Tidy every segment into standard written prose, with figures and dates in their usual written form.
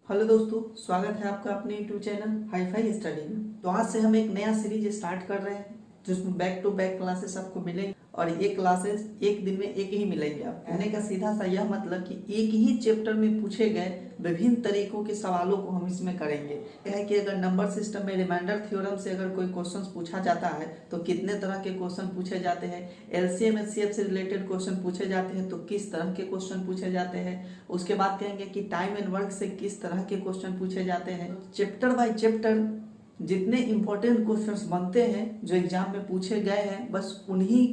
Hello दोस्तों, स्वागत है आपका अपने YouTube channel hi fi study में। तो आज से हम एक नया सीरीज स्टार्ट कर रहे हैं जिसमें बैक टू बैक क्लासेस आपको मिलेंगे और ये क्लासेस एक दिन में एक ही मिलेंगे। आप कहने का सीधा सा यह मतलब कि एक ही चैप्टर में पूछे गए विभिन्न तरीकों के सवालों को हम इसमें करेंगे। क्या है कि अगर नंबर सिस्टम में रिमाइंडर थ्योरम से अगर कोई क्वेश्चन पूछा जाता है तो कितने तरह के क्वेश्चन पूछे जाते हैं, एलसीएम एचसीएफ से रिलेटेड क्वेश्चन पूछे जाते हैं तो किस तरह के क्वेश्चन पूछे जाते हैं। उसके बाद कहेंगे कि टाइम एंड वर्क से किस तरह के क्वेश्चन पूछे जाते हैं। चैप्टर बाय चैप्टर जितने इंपॉर्टेंट क्वेश्चंस बनते हैं जो एग्जाम में पूछे गए हैं, बस उन्हीं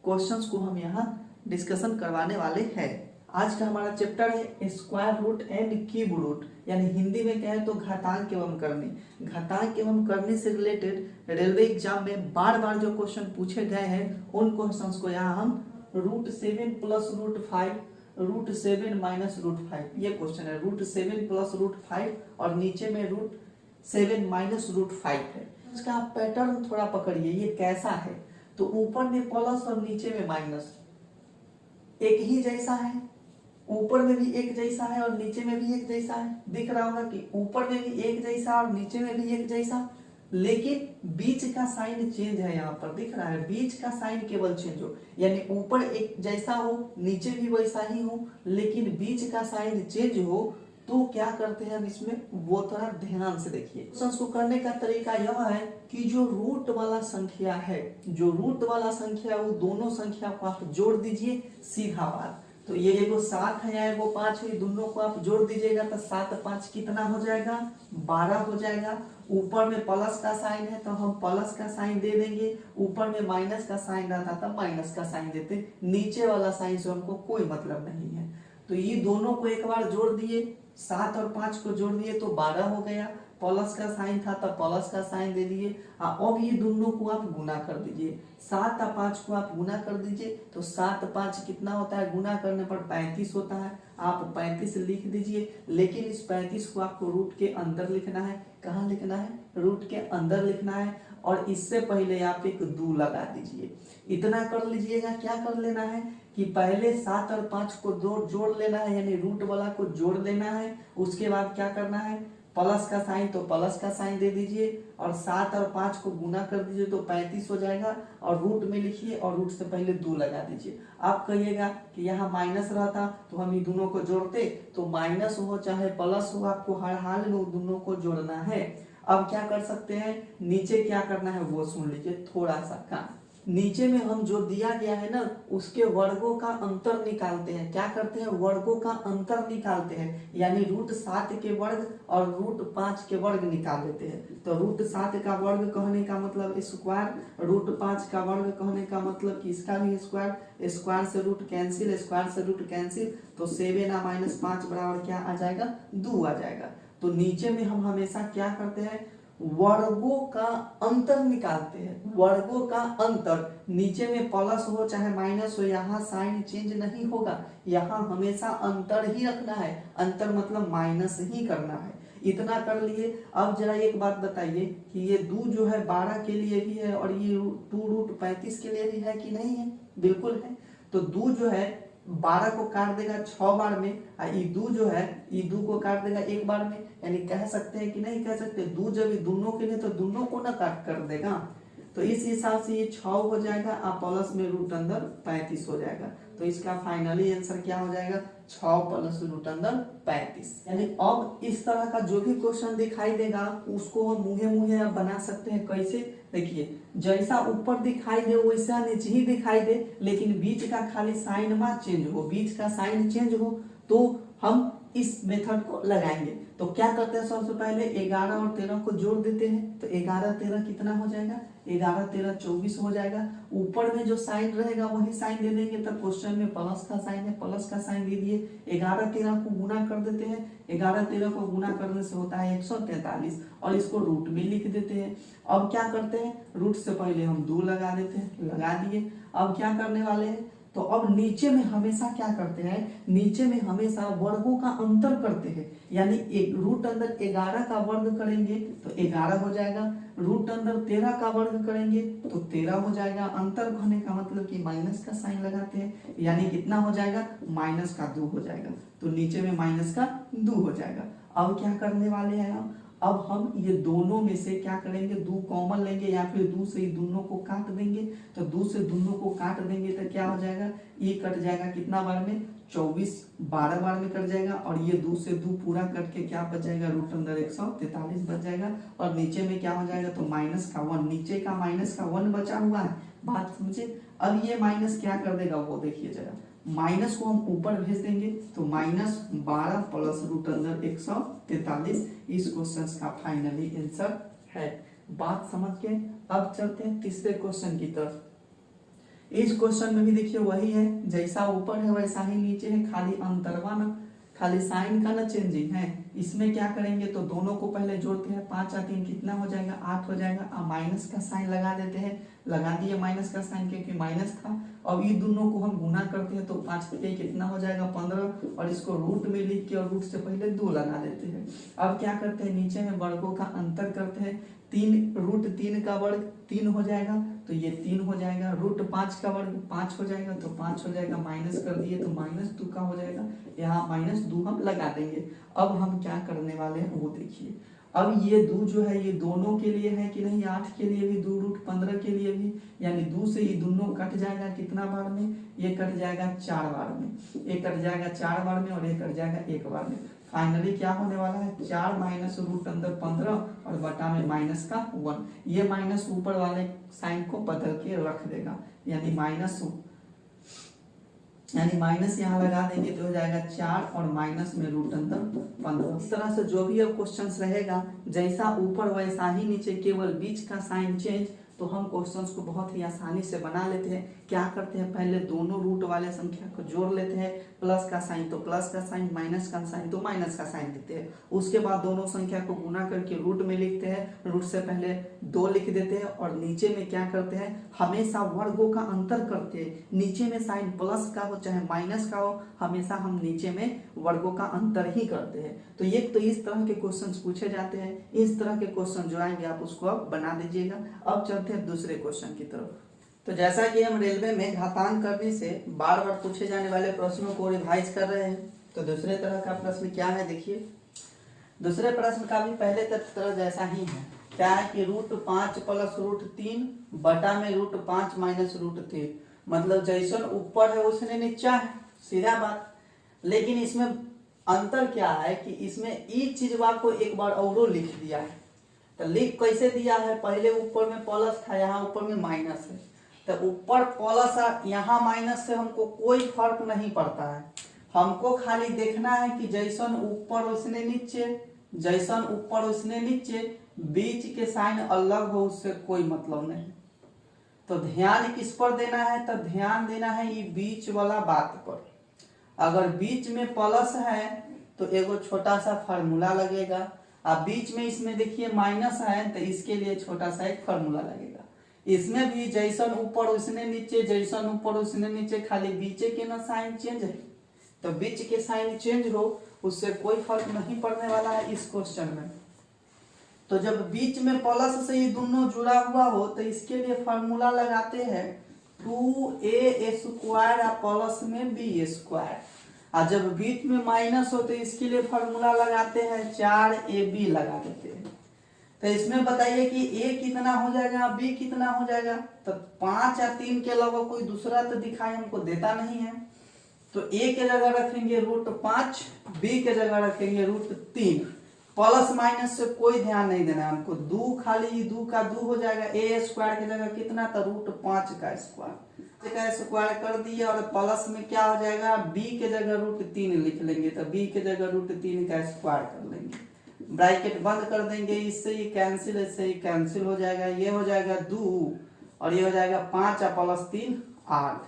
क्वेश्चंस को हम यहाँ डिस्कशन करवाने वाले हैं। आज का हमारा चैप्टर है square root and cube root, यानी हिंदी में कहें तो घातांक एवं करनी। घातांक एवं करनी से रिलेटेड रेलवे एग्जाम में बार बार जो क्वेश्चन पूछे गए हैं उन क्वेश्चंस को यहाँ हम √7 + √5, √7 - √5 ये क्वेश्चन है। √7 + √5 और नीचे में √7 - √5 है। इसका आप पैटर्न थोड़ा पकड़िए, ये कैसा है। तो ऊपर में प्लस और नीचे में माइनस एक ही जैसा है, ऊपर में भी एक जैसा है और नीचे में भी एक जैसा है। दिख रहा होगा कि ऊपर में भी एक जैसा और नीचे में भी एक जैसा, लेकिन बीच का साइन चेंज है। यहाँ पर दिख रहा है बीच का साइन केवल चेंज हो, यानी ऊपर एक जैसा हो नीचे भी वैसा ही हो, लेकिन बीच का साइन चेंज हो तो क्या करते हैं हम इसमें, वो थोड़ा ध्यान से देखिए। क्वेश्चन को करने का तरीका यह है कि जो रूट वाला संख्या है, जो रूट वाला संख्या वो दोनों संख्या को आप जोड़ दीजिए सीधा बात। तो ये एगो 7 है या एगो 5 है, दोनों को आप जोड़ दीजिएगा तो 7 × 5 कितना हो जाएगा, 12 हो जाएगा। ऊपर में प्लस का साइन है तो हम प्लस का साइन दे देंगे, ऊपर में माइनस का साइन रहता तो माइनस का साइन देते। नीचे वाला साइन से हमको कोई मतलब नहीं है। तो ये दोनों को एक बार जोड़ दिए, 7 और 5 को जोड़ दिए तो 12 हो गया। प्लस का साइन था तो प्लस का साइन दे दिए। अब ये दोनों को आप गुना कर दीजिए, 7 और 5 को आप गुना कर दीजिए तो 7 × 5 कितना होता है, गुना करने पर 35 होता है। आप 35 लिख दीजिए, लेकिन इस 35 को आपको रूट के अंदर लिखना है। कहाँ लिखना है, रूट के अंदर लिखना है। और इससे पहले आप एक 2 लगा दीजिए। इतना कर लीजिएगा, क्या कर लेना है कि पहले 7 और 5 को जोड़ लेना है, यानी रूट वाला को जोड़ लेना है। उसके बाद क्या करना है, प्लस का साइन तो प्लस का साइन दे दीजिए और 7 और 5 को गुना कर दीजिए तो 35 हो जाएगा। और रूट में लिखिए और रूट से पहले 2 लगा दीजिए। आप कहिएगा कि यहाँ माइनस रहता तो हम ये दोनों को जोड़ते, तो माइनस हो चाहे प्लस हो आपको हर हाल में दोनों को जोड़ना है। अब क्या कर सकते हैं, नीचे क्या करना है वो सुन लीजिए थोड़ा सा काम। नीचे में हम जो दिया गया है ना उसके वर्गों का अंतर निकालते हैं। क्या करते हैं, वर्गों का अंतर निकालते हैं, यानी √7 के वर्ग और √5 के वर्ग निकाल लेते हैं। तो √7 का वर्ग कहने का मतलब स्क्वायर, √5 का वर्ग कहने का मतलब कि इसका भी स्क्वायर। स्क्वायर से रूट कैंसिल, स्क्वायर से रूट कैंसिल, तो 7 - 5 बराबर क्या आ जाएगा, 2 आ जाएगा। तो नीचे में हम हमेशा क्या करते हैं, वर्गों का अंतर निकालते हैं। वर्गों का अंतर, नीचे में प्लस हो चाहे माइनस हो, यहाँ साइन चेंज नहीं होगा, यहाँ हमेशा अंतर ही रखना है। अंतर मतलब माइनस ही करना है। इतना कर लिए। अब जरा एक बात बताइए कि ये 2 जो है 12 के लिए भी है और ये 2√35 के लिए भी है कि नहीं है, बिल्कुल है। तो 2 जो है 12 को काट देगा 6 बार में, और ये 2 जो है ये 2 को काट देगा 1 बार में। यानी कह सकते हैं कि नहीं कह सकते, 2 जब ये दोनों के लिए तो दोनों को ना काट कर देगा। तो इस हिसाब से ये 6 हो जाएगा, आप प्लस में रूट अंदर 35 हो जाएगा। तो इसका फाइनली आंसर क्या हो जाएगा, 6 + रूट अंदर 35। यानी अब इस तरह का जो भी क्वेश्चन दिखाई देगा उसको हम मुहे मुहे आप बना सकते हैं। कैसे, देखिए जैसा ऊपर दिखाई दे वैसा नीचे ही दिखाई दे, लेकिन बीच का खाली साइन मत चेंज हो, बीच का साइन चेंज हो तो हम इस मेथड को लगाएंगे। तो क्या करते हैं, सबसे पहले 11 और 13 को जोड़ देते हैं। तो 11 × 13 कितना हो जाएगा, 11 × 13 24 हो जाएगा। ऊपर में जो साइन रहेगा वही साइन दे देंगे। तब क्वेश्चन में प्लस का साइन है, प्लस का साइन दे दिए। 11 × 13 को गुना कर देते हैं, 11 × 13 को गुना करने से होता है 143 और इसको रूट में लिख देते हैं। अब क्या करते हैं, रूट से पहले हम 2 लगा देते हैं, लगा दिए। अब क्या करने वाले हैं, तो अब नीचे में हमेशा क्या करते हैं, नीचे में हमेशा वर्गों का अंतर करते हैं। यानी एक रूट अंदर 11 का वर्ग करेंगे तो 11 हो जाएगा, रूट अंदर 13 का वर्ग करेंगे तो 13 हो जाएगा। अंतर होने का मतलब कि माइनस का साइन लगाते हैं, यानी कितना हो जाएगा, -2 हो जाएगा। तो नीचे में -2 हो जाएगा। अब क्या करने वाले हैं हम, अब हम ये दोनों में से क्या करेंगे, 2 कॉमन लेंगे या फिर 2 से ही दोनों को काट देंगे। तो 2 से दोनों को काट देंगे तो क्या हो जाएगा, ये कट जाएगा कितना बार में, 24 12 बार में कट जाएगा। और ये 2 से 2 पूरा कट के क्या बच जाएगा, रूट अंदर 143 बच जाएगा। और नीचे में क्या हो जाएगा, तो माइनस का 1, नीचे का माइनस का 1 बचा हुआ है, बात समझे। अब ये माइनस क्या कर देगा वो देखिए जरा, माइनस को हम ऊपर भेज देंगे तो -12 प्लस रूट अंदर 143 इस क्वेश्चन का फाइनली आंसर है। बात समझ के अब चलते हैं तीसरे क्वेश्चन की तरफ। इस क्वेश्चन में भी देखिए वही है, जैसा ऊपर है वैसा ही नीचे है, खाली अंतरवा ना, खाली साइन का ना चेंजिंग है। इसमें क्या करेंगे, तो दोनों को पहले जोड़ते हैं, 5 और 3 कितना हो जाएगा, 8 हो जाएगा। अब माइनस का साइन लगा देते हैं, लगा दिए माइनस का साइन क्योंकि माइनस था। अब ये दोनों को हम गुना करते हैं तो 5 पे कितना हो जाएगा 15, और इसको रूट में लिख के और रूट से पहले 2 लगा देते हैं। अब क्या करते हैं, नीचे में वर्गों का अंतर करते हैं, 3 रूट 3 का वर्ग 3 हो जाएगा तो ये 3 हो जाएगा, रूट 5 का वर्ग 5 हो जाएगा तो 5 हो जाएगा, माइनस कर दिए तो -2 का हो जाएगा, यहाँ -2 हम लगा देंगे। अब हम क्या करने वाले हैं वो देखिए, अब ये 2 जो है ये दोनों के लिए है कि नहीं, 8 के लिए भी 2, रूट 15 के लिए भी, यानी 2 से ये दोनों कट जाएगा कितना बार में, ये कट जाएगा 4 बार में, ये कट जाएगा 4 बार में और ये कट जाएगा 1 बार में। फाइनली क्या होने वाला है, 4 माइनस रूट अंदर 15 और बटा में माइनस का 1, ये माइनस ऊपर वाले साइन को बदल के रख देगा, यानी माइनस यहाँ लगा देंगे तो हो जाएगा 4 और माइनस में रूट अंदर 15। इस तरह से जो भी अब क्वेश्चंस रहेगा जैसा ऊपर वैसा ही नीचे, केवल बीच का साइन चेंज, तो हम क्वेश्चंस को बहुत ही आसानी से बना लेते हैं। क्या करते हैं, पहले दोनों रूट वाले संख्या को जोड़ लेते हैं, प्लस का साइन तो प्लस का साइन, माइनस का साइन तो माइनस का साइन देते हैं। उसके बाद दोनों संख्या को गुना करके रूट में लिखते हैं, रूट से पहले 2 लिख देते हैं और नीचे में क्या करते हैं, हमेशा वर्गों का अंतर करते हैं। नीचे में साइन प्लस का हो चाहे माइनस का हो, हमेशा हम नीचे में वर्गों का अंतर ही करते हैं। तो ये तो इस तरह के क्वेश्चन पूछे जाते हैं, इस तरह के क्वेश्चन जो आएंगे आप उसको अब बना दीजिएगा। अब चलते हैं दूसरे क्वेश्चन की तरफ। तो जैसा कि हम रेलवे में घातांक करने से बार बार पूछे जाने वाले प्रश्नों को रिवाइज कर रहे हैं, तो दूसरे तरह का प्रश्न क्या है देखिए। दूसरे प्रश्न का भी पहले तरह जैसा ही है, क्या है कि रूट 5 प्लस रूट 3 बटा में रूट 5 माइनस रूट 3, मतलब जैसन ऊपर है उसने नीचा है, सीधा बात। लेकिन इसमें अंतर क्या है कि इसमें इस चीजवा को एक बार और लिख दिया है। तो लिख कैसे दिया है, पहले ऊपर में प्लस था, यहाँ ऊपर में माइनस है, तो ऊपर प्लस है यहाँ माइनस से हमको कोई फर्क नहीं पड़ता है। हमको खाली देखना है कि जैसन ऊपर उसने नीचे, जैसन ऊपर उसने नीचे, बीच के साइन अलग हो उससे कोई मतलब नहीं। तो ध्यान किस पर देना है, तो ध्यान देना है ये बीच वाला बात पर। अगर बीच में प्लस है तो एगो छोटा सा फार्मूला लगेगा, अब बीच में इसमें देखिए माइनस है तो इसके लिए छोटा सा एक फार्मूला लगेगा। इसमें भी जैसन ऊपर उसने नीचे, जैसन ऊपर उसने नीचे, खाली बीच के ना साइन चेंज है, तो बीच के साइन चेंज हो उससे कोई फर्क नहीं पड़ने वाला है इस क्वेश्चन में। तो जब बीच में प्लस से ये दोनों जुड़ा हुआ हो तो इसके लिए फार्मूला लगाते हैं 2a² प्लस में b², और जब बीच में माइनस हो तो इसके लिए फार्मूला लगाते हैं 4ab लगा देते हैं। तो इसमें बताइए कि a कितना हो जाएगा, b कितना हो जाएगा, तो 5 या 3 के अलावा कोई दूसरा तो दिखाई हमको देता नहीं है। तो a के जगह रखेंगे रूट 5, b के जगह रखेंगे रूट 3। प्लस माइनस से कोई ध्यान नहीं देना है हमको, 2 खाली 2 का 2 हो जाएगा, a² की जगह कितना था रूट 5 का स्क्वायर कर दिए, और प्लस में क्या हो जाएगा, b के जगह रूट 3 लिख लेंगे, तो b के जगह रूट 3 का स्क्वायर कर लेंगे, ब्रैकेट बंद कर देंगे, इससे ये कैंसिल, इससे ये कैंसिल हो जाएगा, ये हो जाएगा 2 और ये हो जाएगा 5 और प्लस 3 8,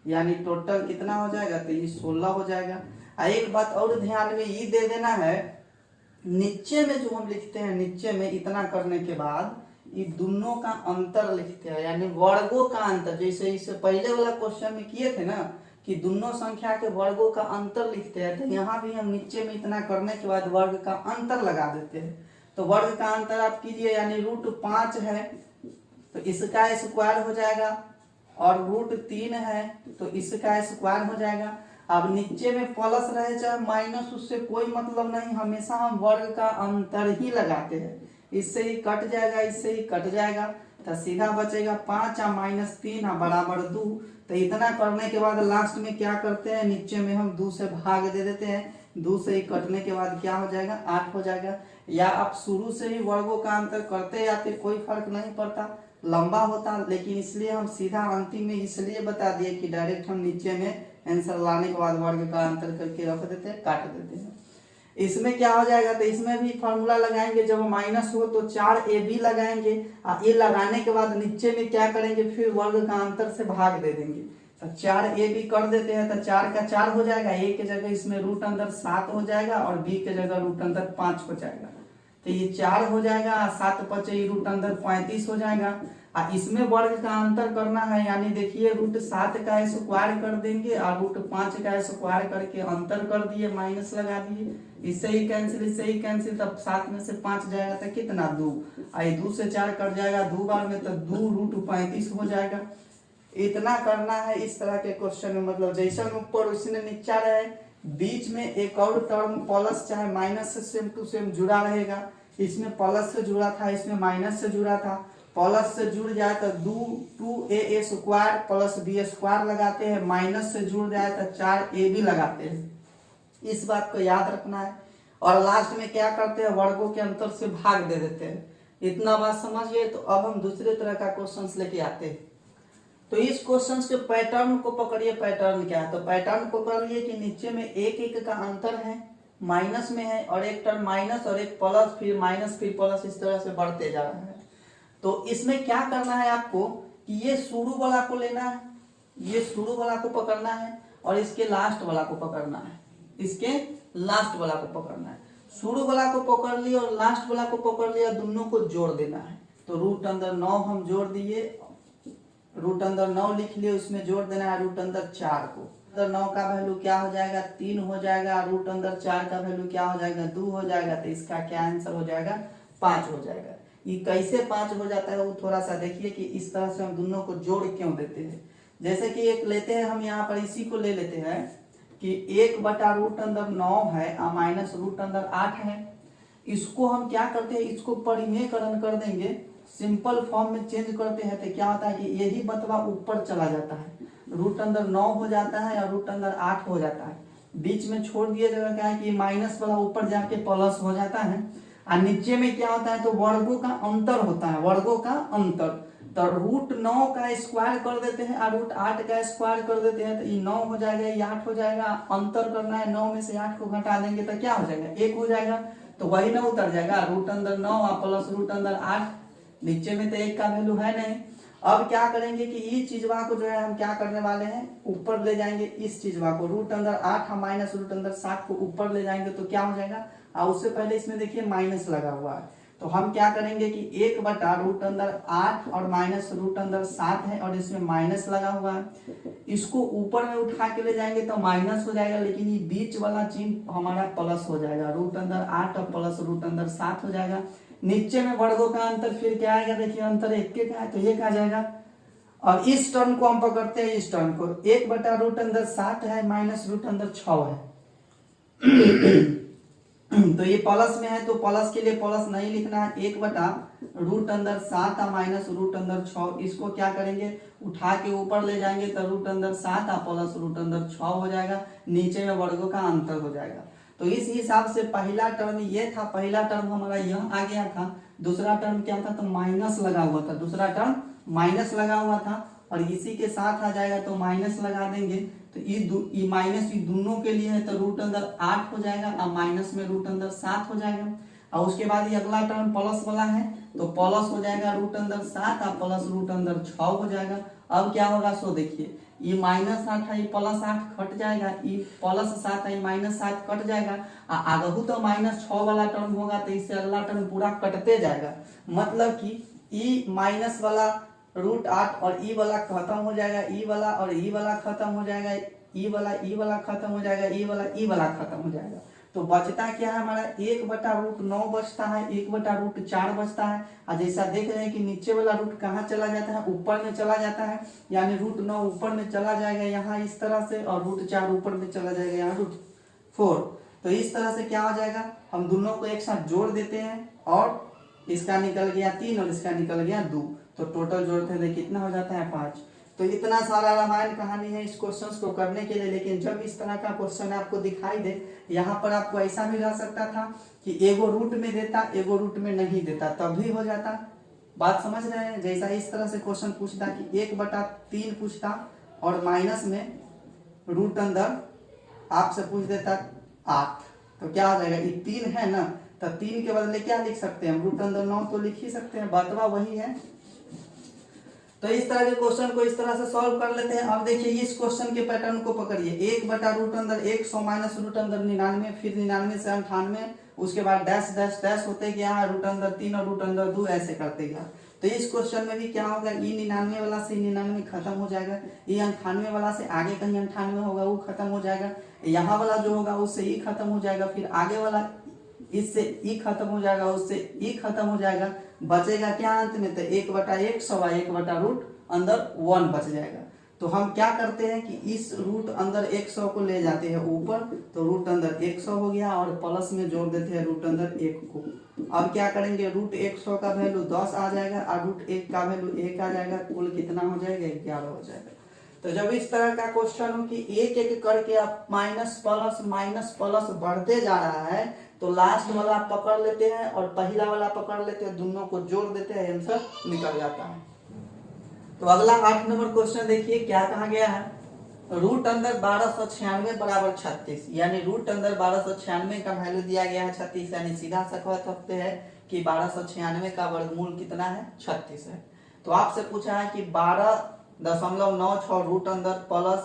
यानी टोटल कितना हो जाएगा, तो ये 16 हो जाएगा। एक बात और ध्यान में ये दे देना है, नीचे में जो हम लिखते हैं, नीचे में इतना करने के बाद ये दोनों का अंतर लिखते हैं, यानी वर्गों का अंतर, जैसे इससे पहले वाला क्वेश्चन में किए थे ना कि दोनों संख्या के वर्गों का अंतर लिखते हैं, तो यहाँ भी हम नीचे में इतना करने के बाद वर्ग का अंतर लगा देते हैं। तो वर्ग का अंतर आप कीजिए, यानी रूट 5 है तो इसका स्क्वायर हो जाएगा, और रूट 3 है तो इसका स्क्वायर हो जाएगा। अब नीचे में प्लस रहे चाहे माइनस, उससे कोई मतलब नहीं, हमेशा हम वर्ग का अंतर ही लगाते हैं। इससे ही कट जाएगा, इससे ही कट जाएगा, तो सीधा बचेगा 5 और -3 बराबर 2। तो इतना करने के बाद लास्ट में क्या करते हैं, नीचे में हम 2 से भाग दे देते हैं। 2 से ही कटने के बाद क्या हो जाएगा, 8 हो जाएगा। या आप शुरू से ही वर्गों का अंतर करते जाते, कोई फर्क नहीं पड़ता, लंबा होता, लेकिन इसलिए हम सीधा अंतिम में इसलिए बता दिए कि डायरेक्ट हम नीचे में आंसर लाने के बाद वर्ग का अंतर करके रख देते हैं, काट देते हैं। इसमें क्या हो जाएगा, तो इसमें भी फॉर्मूला लगाएंगे, जब माइनस हो तो 4ab लगाएंगे, और ये लगाने के बाद नीचे में क्या करेंगे, फिर वर्ग का अंतर से भाग दे देंगे। तो 4ab कर देते हैं, तो 4 का 4 हो जाएगा, a के जगह इसमें रूट अंदर 7 हो जाएगा और b के जगह रूट अंदर 5 हो जाएगा। तो ये 4 हो जाएगा, 7 बचे रूट अंदर 35 हो जाएगा। और इसमें वर्ग का अंतर करना है, यानी देखिए रूट 7 का स्क्वायर कर देंगे और रूट 5 का स्क्वायर करके अंतर कर दिए, माइनस लगा दिए, इससे ही कैंसिल, इससे ही कैंसिल, तब 7 में से 5 जाएगा तो कितना 2, आई 2 से 4 कट जाएगा 2 बार में, तो 2 रूट 35 हो जाएगा। इतना करना है इस तरह के क्वेश्चन में, मतलब जैसा ऊपर उसने नीचा रहे, बीच में एक और टर्म प्लस चाहे माइनस से सेम टू सेम जुड़ा रहेगा। इसमें प्लस से जुड़ा था, इसमें माइनस से जुड़ा था, प्लस से जुड़ जाए तो 2a square plus b square लगाते हैं, माइनस से जुड़ जाए तो 4ab लगाते हैं। इस बात को याद रखना है। और लास्ट में क्या करते हैं, वर्गों के अंतर से भाग दे देते हैं। इतना बात समझ गए। तो अब हम दूसरे तरह का क्वेश्चन लेके आते हैं। तो इस क्वेश्चन के पैटर्न को पकड़िए। पैटर्न क्या है, तो पैटर्न पकड़िए कि नीचे में एक का अंतर है, माइनस में है, और एक टर्म माइनस और एक प्लस, फिर माइनस फिर प्लस, इस तरह से बढ़ते जा रहा है। तो इसमें क्या करना है आपको कि ये शुरू वाला को लेना है, ये शुरू वाला को पकड़ना है, और इसके लास्ट वाला को पकड़ना है, इसके लास्ट वाला को पकड़ना है। शुरू वाला को पकड़ लिया और लास्ट वाला को पकड़ लिया, दोनों को जोड़ देना है। तो रूट अंदर 9 हम जोड़ दिए, रूट अंदर 9 लिख लिए, उसमें जोड़ देना है रूट अंदर 4 को। अंदर 9 का वैल्यू क्या हो जाएगा, 3 हो जाएगा, रूट अंदर 4 का वैल्यू क्या हो जाएगा, 2 हो जाएगा। तो इसका क्या आंसर हो जाएगा, 5 हो जाएगा। ये कैसे 5 हो जाता है वो थोड़ा सा देखिए कि इस तरह से हम दोनों को जोड़ क्यों देते हैं। जैसे कि एक लेते हैं हम यहाँ पर, इसी को ले लेते हैं कि 1 बटा रूट अंदर 9 है और माइनस रूट अंदर 8 है। इसको हम क्या करते हैं, इसको परिमेयकरण कर देंगे, सिंपल फॉर्म में चेंज करते हैं। तो क्या होता है कि यही बतवा ऊपर चला जाता है, रूट अंदर 9 हो जाता है और रूट अंदर 8 हो जाता है। बीच में छोड़ दिए जगह क्या है कि माइनस वाला ऊपर जाके प्लस हो जाता है, और नीचे में क्या होता है, तो वर्गों का अंतर होता है, वर्गों का अंतर। तो रूट 9 का स्क्वायर कर देते हैं और रूट 8 का स्क्वायर कर देते हैं, तो ये 9 हो जाएगा, ये 8 हो जाएगा। अंतर करना है, 9 में से 8 को घटा देंगे तो क्या हो जाएगा, 1 हो जाएगा। तो वही 9 उतर जाएगा, रूट अंदर 9 और प्लस रूट अंदर 8, नीचे में तो 1 का वैल्यू है नहीं। अब क्या करेंगे कि ये चीजवा को जो है हम क्या करने वाले हैं, ऊपर ले जाएंगे। इस चीजवा को रूट अंदर 8 और माइनस रूट अंदर 7 को ऊपर ले जाएंगे, तो क्या हो जाएगा, और उससे पहले इसमें देखिए माइनस लगा हुआ है। तो हम क्या करेंगे कि 1 बटा रूट अंदर 8 और माइनस रूट अंदर 7 है, और इसमें माइनस लगा हुआ है, इसको ऊपर में उठा के ले जाएंगे तो माइनस हो जाएगा, लेकिन ये बीच वाला चिन्ह हमारा प्लस हो जाएगा। रूट अंदर 8 और प्लस रूट अंदर 7 हो जाएगा। नीचे में वर्गों का अंतर फिर क्या आएगा, देखिए अंतर 1 का है तो 1 आ जाएगा। और इस टर्म को हम पकड़ते हैं, इस टर्म को 1 बटा रूट अंदर 7 है माइनस रूट अंदर 6 है। तो ये प्लस में है तो प्लस के लिए प्लस नहीं लिखना है, 1 बटा रूट अंदर 7 और माइनस रूट अंदर 6, इसको क्या करेंगे, उठा के ऊपर ले जाएंगे तो रूट अंदर 7 और प्लस रूट अंदर 6 हो जाएगा। नीचे में वर्गों का अंतर हो जाएगा। तो इस हिसाब से पहला टर्म ये था, पहला टर्म हमारा यह आ गया था। दूसरा टर्म क्या था, तो माइनस लगा हुआ था, दूसरा टर्म माइनस लगा हुआ था, और इसी के साथ आ जाएगा तो माइनस लगा देंगे। तो ये माइनस ये दोनों के लिए है, तो रूट अंदर 8 हो जाएगा और माइनस में रूट अंदर 7 हो जाएगा। और उसके बाद ये अगला टर्म प्लस वाला है, तो प्लस हो जाएगा रूट अंदर 7 और प्लस रूट अंदर 6 हो जाएगा। अब क्या होगा, सो देखिए ये -8 है, ये +8 कट जाएगा, ये +7 है, -7 कट जाएगा। आगहू तो -6 वाला टर्म होगा, तो इससे अगला टर्म पूरा कटते जाएगा। मतलब कि ई माइनस वाला √8 और ई वाला खत्म हो जाएगा, ई वाला और ई वाला खत्म हो जाएगा, ई वाला खत्म हो जाएगा, ई वाला खत्म हो जाएगा। तो बचता क्या है हमारा 1/√9 बचता है, 1/√4 बचता है। और जैसा देख रहे हैं कि नीचे वाला रूट कहाँ चला जाता है, ऊपर में चला जाता है, यानी √9 ऊपर में चला जाएगा यहाँ इस तरह से, और √4 ऊपर में चला जाएगा यहाँ √4। तो इस तरह से क्या हो जाएगा, हम दोनों को एक साथ जोड़ देते हैं, और इसका निकल गया 3 और इसका निकल गया 2, तो टोटल जोड़ते हैं कितना हो जाता है 5। तो इतना सारा रामायण कहानी है इस क्वेश्चन को करने के लिए। लेकिन जब इस तरह का क्वेश्चन आपको दिखाई दे, यहाँ पर आपको ऐसा भी रह सकता था कि एगो रूट में देता, एगो रूट में नहीं देता, तब भी हो जाता। बात समझ रहे हैं, जैसा इस तरह से क्वेश्चन पूछता कि 1/3 पूछता और माइनस में रूट अंदर आपसे पूछ देता 8, तो क्या हो जाएगा, ये 3 है ना, तो 3 के बदले क्या लिख सकते हैं, रूट अंदर 9 तो लिख ही सकते हैं, बातवा वही है। तो इस तरह के क्वेश्चन को इस तरह से सॉल्व कर लेते हैं। अब देखिए इस क्वेश्चन के पैटर्न को पकड़िए, 1/√100 माइनस √99, फिर 99 से 98, उसके बाद डैश डैश डैश होते गया, √3 और √2 ऐसे करते गया। तो इस क्वेश्चन में भी क्या होगा, ये 99 वाला से 99 खत्म हो जाएगा, ये 98 वाला से आगे कहीं 98 होगा वो खत्म हो जाएगा, यहाँ वाला जो होगा उससे ये खत्म हो जाएगा, फिर आगे वाला इससे ई खत्म हो जाएगा, उससे ई खत्म हो जाएगा, बचेगा क्या अंत में, तो 1/100 1/√1 बच जाएगा। तो हम क्या करते हैं कि इस रूट अंदर 100 को ले जाते हैं ऊपर, तो रूट अंदर 100 हो गया, और प्लस में जोड़ देते हैं रूट अंदर 1 को। अब क्या करेंगे, √100 का वैल्यू 10 आ जाएगा, और √1 का वैल्यू 1 आ जाएगा, कुल कितना हो जाएगा, 11 हो जाएगा। तो जब इस तरह का क्वेश्चन हो कि एक एक करके आप माइनस प्लस बढ़ते जा रहा है, तो लास्ट वाला पकड़ लेते हैं और पहला वाला पकड़ लेते हैं, दोनों को जोड़ देते हैं, आंसर निकल जाता है। तो अगला 8 नंबर क्वेश्चन देखिए क्या कहा गया है, रूट अंदर 1296 बराबर 36, यानी रूट अंदर 1296 का वैल्यू दिया गया है 36, यानी सीधा सा कह सकते हैं कि 1296 का वर्गमूल कितना है, 36 है। तो आपसे पूछा है कि 12.96 रूट अंदर प्लस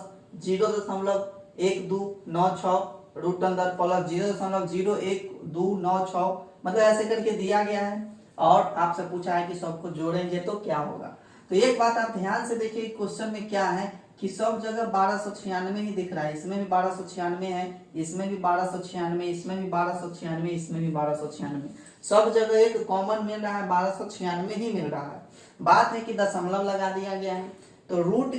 0.1296 रूट अंदर प्लस 0.01296, मतलब ऐसे करके दिया गया है, और आपसे पूछा है कि सबको जोड़ेंगे तो क्या होगा। तो एक बात आप ध्यान से देखिए क्वेश्चन में क्या है कि सब जगह 1296 ही दिख रहा है, इसमें भी 1296 है, इसमें भी 1296, इसमें भी 1296, इसमें भी 1296, सब जगह एक कॉमन मिल रहा है, 1296 ही मिल रहा है। बात है कि दशमलव लगा दिया गया है, तो रूट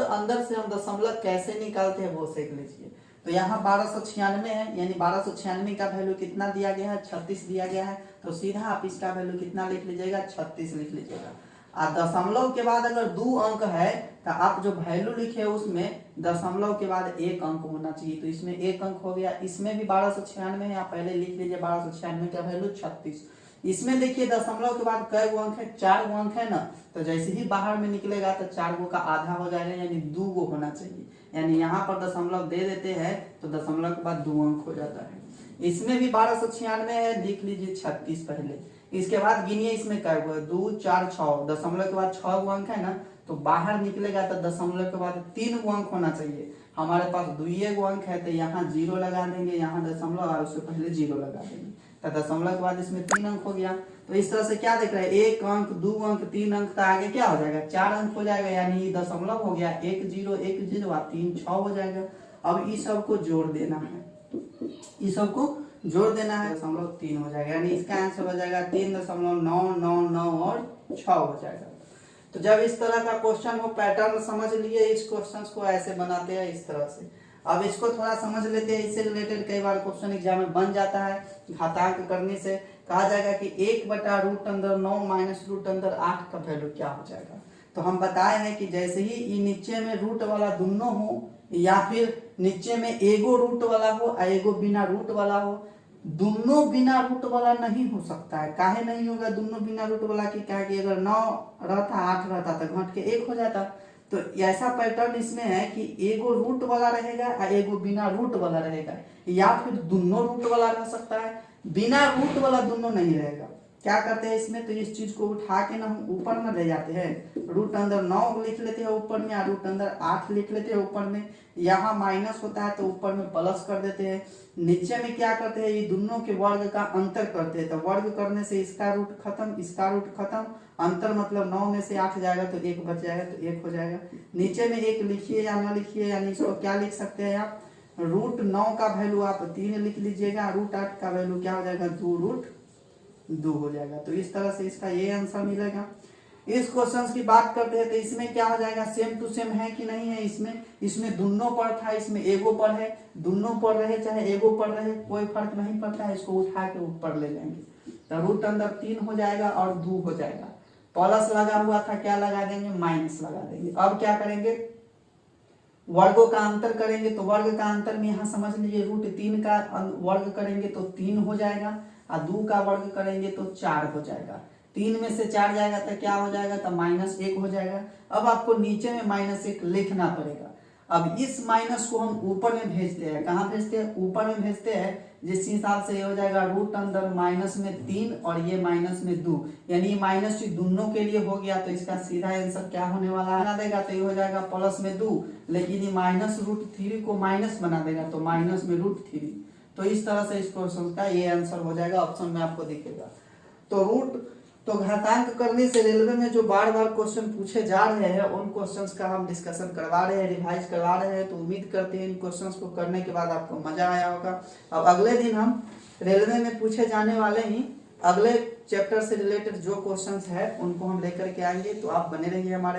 अंदर से हम दशमलव कैसे निकालते हैं वो सीख लीजिए। तो यहाँ 1296 है, यानी 1296 का वैल्यू कितना दिया गया है, 36 दिया गया है, तो सीधा आप इसका वैल्यू कितना लिख लीजिएगा, 36 लिख लीजिएगा। और दशमलव के बाद अगर 2 अंक है तो आप जो वैल्यू लिखे उसमें दशमलव के बाद 1 अंक होना चाहिए, तो इसमें 1 अंक हो गया। इसमें भी 1296 है, आप पहले लिख लीजिए 1296 का वैल्यू 36। इसमें देखिए दशमलव के बाद कई गो अंक है, 4 गो अंक है ना, तो जैसे ही बाहर में निकलेगा तो 4 गो का आधा हो जाएगा, यानी 2 गो होना चाहिए, यानी यहाँ पर दशमलव दे देते हैं तो दशमलव के बाद 2 अंक हो जाता है। इसमें भी 1296 है, लिख लीजिए 36 पहले। इसके बाद गिनिए इसमें क्या हुआ, 2 4 6, दशमलव के बाद 6 गो अंक है ना, तो बाहर निकलेगा तो दशमलव के बाद 3 गो अंक होना चाहिए, हमारे पास 2 गो अंक है, तो यहाँ 0 लगा देंगे, यहाँ दशमलव और उससे पहले 0 लगा देंगे, तो दशमलव के बाद इसमें 3 अंक हो गया। तो इस तरह से क्या देख रहे हैं, 1 अंक 2 अंक 3 अंक, तो आगे क्या हो जाएगा, 4 अंक हो जाएगा, यानी दशमलव हो गया 1 0 1 0 और 3 6 हो जाएगा। अब इस सब को जोड़ देना है, इस सब को जोड़ देना है, 3 हो जाएगा, यानी इसका आंसर हो जाएगा 3.999 और 6 हो जाएगा। तो जब इस तरह का क्वेश्चन हो, पैटर्न समझ लिए, इस क्वेश्चंस को ऐसे बनाते हैं इस तरह से। अब इसको थोड़ा समझ लेते हैं, इससे रिलेटेड कई बार क्वेश्चन एग्जाम में बन जाता है। घातांक करने से कहा जाएगा कि 1/√9 माइनस √8 का वैल्यू क्या हो जाएगा। तो हम बताए हैं कि जैसे ही ये नीचे में रूट वाला दोनों हो, या फिर नीचे में एगो रूट वाला हो और एगो बिना रूट वाला हो, दोनों बिना रूट वाला नहीं हो सकता है। काहे नहीं होगा दोनों बिना रूट वाला की, क्या कि अगर 9 रहता 8 रहता तो घट के 1 हो जाता। तो ऐसा पैटर्न इसमें है कि एगो रूट वाला रहेगा और एगो बिना रूट वाला रहेगा, या फिर दोनों रूट वाला रह सकता है, बिना रूट वाला दोनों नहीं रहेगा। क्या करते हैं इसमें, तो इस चीज को उठा के ना हम ऊपर में ले जाते हैं, रूट अंदर 9 लिख लेते हैं ऊपर में, और रूट अंदर 8 लिख लेते हैं ऊपर में, यहाँ माइनस होता है तो ऊपर में प्लस कर देते हैं। नीचे में क्या करते हैं, ये दोनों के वर्ग का अंतर करते हैं, तो वर्ग करने से इसका रूट खत्म, इसका रूट खत्म, अंतर मतलब 9 में से 8 जाएगा तो 1 बच जाएगा, तो 1 हो जाएगा। नीचे में 1 लिखिए या ना लिखिए, यानी इसको क्या लिख सकते हैं आप, √9 का वैल्यू आप 3 लिख लीजिएगा, √8 का वैल्यू क्या हो जाएगा 2√2 हो जाएगा। तो इस तरह से इसका ये आंसर मिलेगा। इस क्वेश्चन की बात करते हैं तो इसमें क्या हो जाएगा, सेम टू सेम है कि नहीं है। इसमें दोनों पर था, इसमें एगो पर है, दोनों पर रहे चाहे एगो पर रहे कोई फर्क नहीं पड़ता है, इसको उठा के ऊपर ले जाएंगे तो रूट अंदर 3 हो जाएगा और 2 हो जाएगा। प्लस लगा हुआ था, क्या लगा देंगे, माइनस लगा देंगे। अब क्या करेंगे, वर्गों का अंतर करेंगे तो वर्ग का अंतर में यहाँ समझ लीजिए √3 का वर्ग करेंगे तो 3 हो जाएगा और 2 का वर्ग करेंगे तो 4 हो जाएगा। 3 में से 4 जाएगा तो क्या हो जाएगा, तो -1 हो जाएगा। अब आपको नीचे में -1 लिखना पड़ेगा। अब इस माइनस को हम ऊपर में भेजते हैं, कहाँ भेजते हैं, ऊपर में भेजते हैं। जिस हिसाब से ये हो जाएगा रूट अंदर माइनस में 3 और ये माइनस में 2, यानी माइनस दोनों के लिए हो गया। तो इसका सीधा आंसर क्या होने वाला बना देगा, तो ये हो जाएगा प्लस में 2, लेकिन ये -√3 को माइनस बना देगा तो माइनस में √3। तो इस तरह से इस क्वेश्चन का ये आंसर हो जाएगा, ऑप्शन में आपको दिखेगा। तो घातांक करने से रेलवे में जो बार बार क्वेश्चन पूछे जा रहे हैं उन क्वेश्चंस का हम डिस्कशन करवा रहे हैं, रिवाइज करवा रहे हैं। तो उम्मीद करते हैं इन क्वेश्चंस को करने के बाद आपको मजा आया होगा। अब अगले दिन हम रेलवे में पूछे जाने वाले ही अगले चैप्टर से रिलेटेड जो क्वेश्चंस है उनको हम लेकर के आएंगे। तो आप बने रहिए हमारे